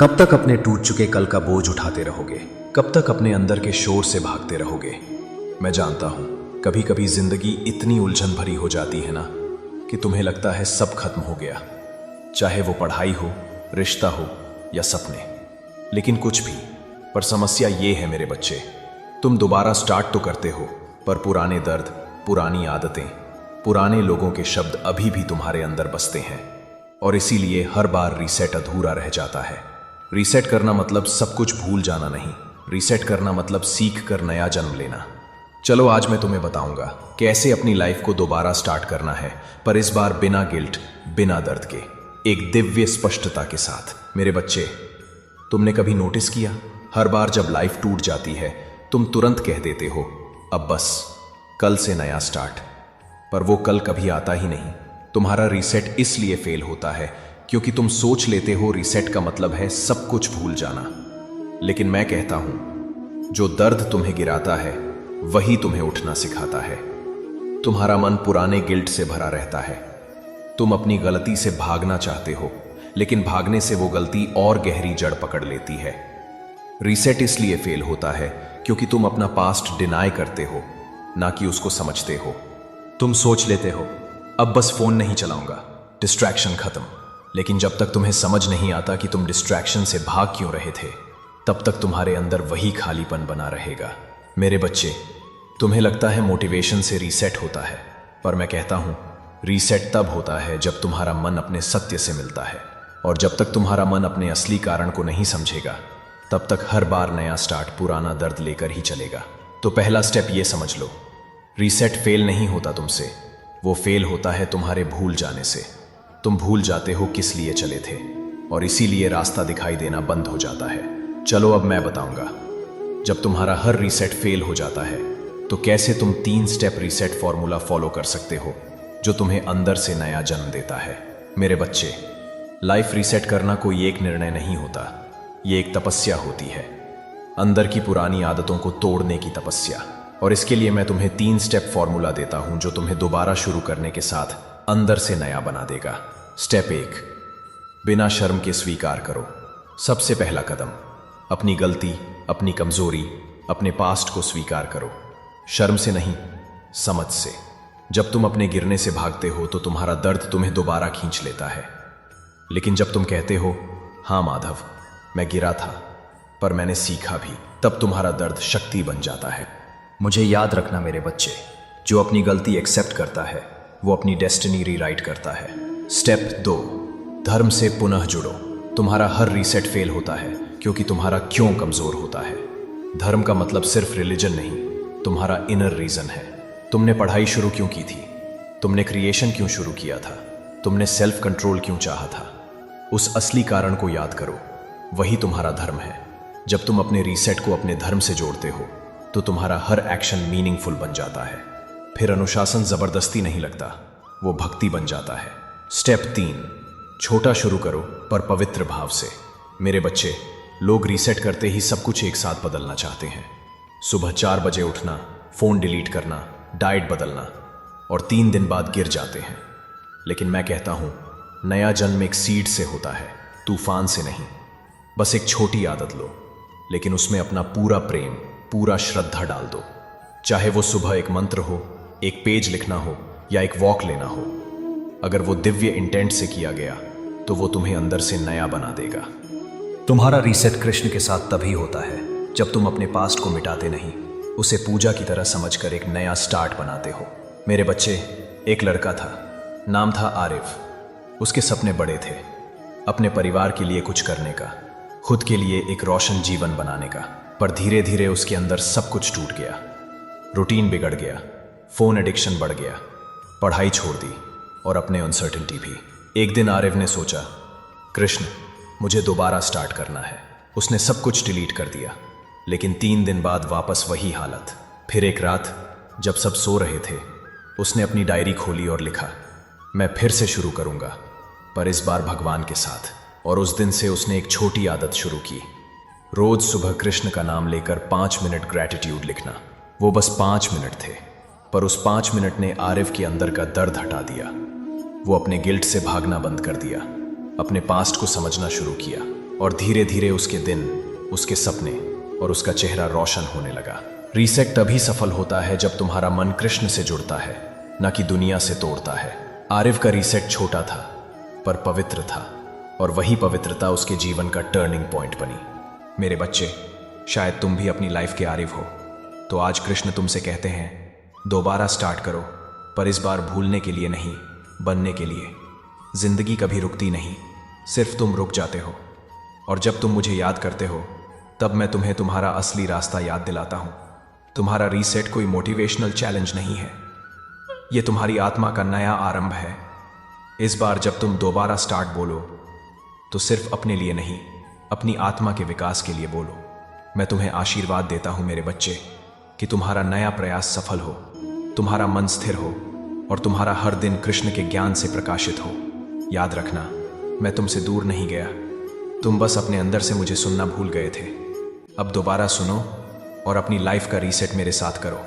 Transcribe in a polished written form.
कब तक अपने टूट चुके कल का बोझ उठाते रहोगे? कब तक अपने अंदर के शोर से भागते रहोगे? मैं जानता हूं कभी कभी जिंदगी इतनी उलझन भरी हो जाती है ना कि तुम्हें लगता है सब खत्म हो गया, चाहे वो पढ़ाई हो, रिश्ता हो या सपने। लेकिन कुछ भी, पर समस्या ये है मेरे बच्चे, तुम दोबारा स्टार्ट तो करते हो, पर पुराने दर्द, पुरानी आदतें, पुराने लोगों के शब्द अभी भी तुम्हारे अंदर बसते हैं। और इसीलिए हर बार रीसेट अधूरा रह जाता है। रीसेट करना मतलब सब कुछ भूल जाना नहीं, रीसेट करना मतलब सीख कर नया जन्म लेना। चलो आज मैं तुम्हें बताऊंगा कैसे अपनी लाइफ को दोबारा स्टार्ट करना है, पर इस बार बिना गिल्ट, बिना दर्द के, एक दिव्य स्पष्टता के साथ। मेरे बच्चे, तुमने कभी नोटिस किया, हर बार जब लाइफ टूट जाती है तुम तुरंत कह देते हो अब बस, कल से नया स्टार्ट। पर वो कल कभी आता ही नहीं। तुम्हारा रीसेट इसलिए फेल होता है क्योंकि तुम सोच लेते हो रीसेट का मतलब है सब कुछ भूल जाना। लेकिन मैं कहता हूं जो दर्द तुम्हें गिराता है वही तुम्हें उठना सिखाता है। तुम्हारा मन पुराने गिल्ट से भरा रहता है। तुम अपनी गलती से भागना चाहते हो, लेकिन भागने से वो गलती और गहरी जड़ पकड़ लेती है। रीसेट इसलिए फेल होता है क्योंकि तुम अपना पास्ट डिनाई करते हो, ना कि उसको समझते हो। तुम सोच लेते हो अब बस फोन नहीं चलाऊंगा, डिस्ट्रैक्शन खत्म। लेकिन जब तक तुम्हें समझ नहीं आता कि तुम डिस्ट्रैक्शन से भाग क्यों रहे थे, तब तक तुम्हारे अंदर वही खालीपन बना रहेगा। मेरे बच्चे, तुम्हें लगता है मोटिवेशन से रीसेट होता है, पर मैं कहता हूं रीसेट तब होता है जब तुम्हारा मन अपने सत्य से मिलता है। और जब तक तुम्हारा मन अपने असली कारण को नहीं समझेगा, तब तक हर बार नया स्टार्ट पुराना दर्द लेकर ही चलेगा। तो पहला स्टेप ये समझ लो, रीसेट फेल नहीं होता तुमसे, वो फेल होता है तुम्हारे भूल जाने से। तुम भूल जाते हो किस लिए चले थे, और इसीलिए रास्ता दिखाई देना बंद हो जाता है। चलो अब मैं बताऊंगा, जब तुम्हारा हर रीसेट फेल हो जाता है तो कैसे तुम 3 स्टेप रीसेट फॉर्मूला फॉलो कर सकते हो जो तुम्हें अंदर से नया जन्म देता है। मेरे बच्चे, लाइफ रीसेट करना कोई एक निर्णय नहीं होता, ये एक तपस्या होती है, अंदर की पुरानी आदतों को तोड़ने की तपस्या। और इसके लिए मैं तुम्हें 3 स्टेप फॉर्मूला देता हूं जो तुम्हें दोबारा शुरू करने के साथ अंदर से नया बना देगा। स्टेप 1, बिना शर्म के स्वीकार करो। सबसे पहला कदम, अपनी गलती, अपनी कमजोरी, अपने पास्ट को स्वीकार करो। शर्म से नहीं, समझ से। जब तुम अपने गिरने से भागते हो तो तुम्हारा दर्द तुम्हें दोबारा खींच लेता है। लेकिन जब तुम कहते हो हां माधव, मैं गिरा था पर मैंने सीखा भी, तब तुम्हारा दर्द शक्ति बन जाता है। मुझे याद रखना मेरे बच्चे, जो अपनी गलती एक्सेप्ट करता है वो अपनी डेस्टिनी रीराइट करता है। स्टेप 2, धर्म से पुनः जुड़ो। तुम्हारा हर रीसेट फेल होता है क्योंकि तुम्हारा क्यों कमजोर होता है। धर्म का मतलब सिर्फ रिलीजन नहीं, तुम्हारा इनर रीजन है। तुमने पढ़ाई शुरू क्यों की थी, तुमने क्रिएशन क्यों शुरू किया था, तुमने सेल्फ कंट्रोल क्यों चाहा था, उस असली कारण को याद करो, वही तुम्हारा धर्म है। जब तुम अपने रीसेट को अपने धर्म से जोड़ते हो तो तुम्हारा हर एक्शन मीनिंगफुल बन जाता है। फिर अनुशासन जबरदस्ती नहीं लगता, वो भक्ति बन जाता है। स्टेप 3, छोटा शुरू करो पर पवित्र भाव से। मेरे बच्चे, लोग रीसेट करते ही सब कुछ एक साथ बदलना चाहते हैं। सुबह 4 बजे उठना, फोन डिलीट करना, डाइट बदलना, और 3 दिन बाद गिर जाते हैं। लेकिन मैं कहता हूं नया जन्म एक सीड से होता है, तूफान से नहीं। बस एक छोटी आदत लो, लेकिन उसमें अपना पूरा प्रेम, पूरा श्रद्धा डाल दो। चाहे वो सुबह एक मंत्र हो, एक पेज लिखना हो या एक वॉक लेना हो। अगर वो दिव्य इंटेंट से किया गया तो वो तुम्हें अंदर से नया बना देगा। तुम्हारा रीसेट कृष्ण के साथ तभी होता है जब तुम अपने पास्ट को मिटाते नहीं, उसे पूजा की तरह समझकर एक नया स्टार्ट बनाते हो। मेरे बच्चे, एक लड़का था, नाम था आरिफ। उसके सपने बड़े थे, अपने परिवार के लिए कुछ करने का, खुद के लिए एक रोशन जीवन बनाने का। पर धीरे धीरे उसके अंदर सब कुछ टूट गया। रूटीन बिगड़ गया, फोन एडिक्शन बढ़ गया, पढ़ाई छोड़ दी और अपने अनसर्टेनिटी भी। एक दिन आरिफ ने सोचा, कृष्ण, मुझे दोबारा स्टार्ट करना है। उसने सब कुछ डिलीट कर दिया, लेकिन 3 दिन बाद वापस वही हालत। फिर एक रात जब सब सो रहे थे, उसने अपनी डायरी खोली और लिखा, मैं फिर से शुरू करूंगा, पर इस बार भगवान के साथ। और उस दिन से उसने एक छोटी आदत शुरू की, रोज सुबह कृष्ण का नाम लेकर 5 मिनट ग्रैटिट्यूड लिखना। वो बस 5 मिनट थे, पर उस 5 मिनट ने आरिफ के अंदर का दर्द हटा दिया। वो अपने गिल्ट से भागना बंद कर दिया, अपने पास्ट को समझना शुरू किया और धीरे धीरे उसके दिन, उसके सपने और उसका चेहरा रोशन होने लगा। रीसेट तभी सफल होता है जब तुम्हारा मन कृष्ण से जुड़ता है, न कि दुनिया से तोड़ता है। आरिफ का रीसेट छोटा था पर पवित्र था, और वही पवित्रता उसके जीवन का टर्निंग पॉइंट बनी। मेरे बच्चे, शायद तुम भी अपनी लाइफ के आरिफ हो, तो आज कृष्ण तुमसे कहते हैं, दोबारा स्टार्ट करो, पर इस बार भूलने के लिए नहीं, बनने के लिए। जिंदगी कभी रुकती नहीं, सिर्फ तुम रुक जाते हो। और जब तुम मुझे याद करते हो, तब मैं तुम्हें तुम्हारा असली रास्ता याद दिलाता हूं। तुम्हारा रीसेट कोई मोटिवेशनल चैलेंज नहीं है, यह तुम्हारी आत्मा का नया आरंभ है। इस बार जब तुम दोबारा स्टार्ट बोलो, तो सिर्फ अपने लिए नहीं, अपनी आत्मा के विकास के लिए बोलो। मैं तुम्हें आशीर्वाद देता हूं मेरे बच्चे, कि तुम्हारा नया प्रयास सफल हो, तुम्हारा मन स्थिर हो और तुम्हारा हर दिन कृष्ण के ज्ञान से प्रकाशित हो। याद रखना, मैं तुमसे दूर नहीं गया, तुम बस अपने अंदर से मुझे सुनना भूल गए थे। अब दोबारा सुनो और अपनी लाइफ का रीसेट मेरे साथ करो।